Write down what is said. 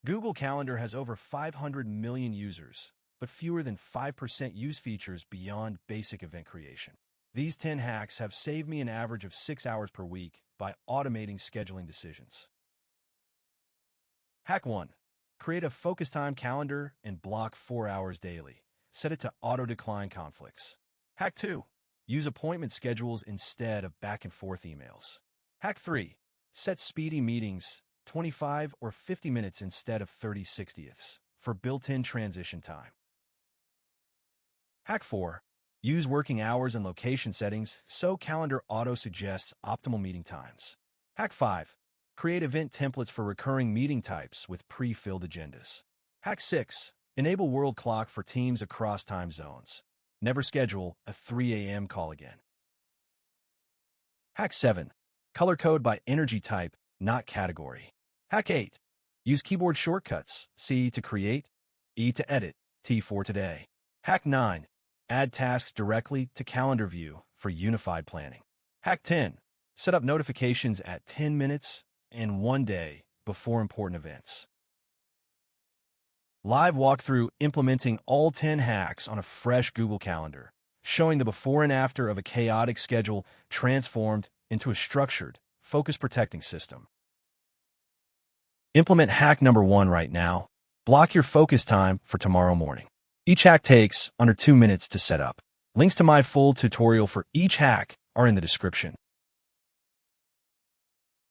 Google Calendar has over 500 million users, but fewer than 5% use features beyond basic event creation. These 10 hacks have saved me an average of 6 hours per week by automating scheduling decisions. Hack 1. Create a focus time calendar and block 4 hours daily. Set it to auto-decline conflicts. Hack 2. Use appointment schedules instead of back-and-forth emails. Hack 3. Set speedy meetings, 25 or 50 minutes instead of 30/60ths, for built-in transition time. Hack 4. Use working hours and location settings so calendar auto-suggests optimal meeting times. Hack 5. Create event templates for recurring meeting types with pre-filled agendas. Hack 6. Enable World Clock for teams across time zones. Never schedule a 3 a.m. call again. Hack 7. Color code by energy type, not category. Hack 8. Use keyboard shortcuts, C to create, E to edit, T for today. Hack 9. Add tasks directly to calendar view for unified planning. Hack 10. Set up notifications at 10 minutes and 1 day before important events. Live walkthrough implementing all 10 hacks on a fresh Google Calendar, showing the before and after of a chaotic schedule transformed into a structured, focus-protecting system. Implement hack number 1 right now. Block your focus time for tomorrow morning. Each hack takes under 2 minutes to set up. Links to my full tutorial for each hack are in the description.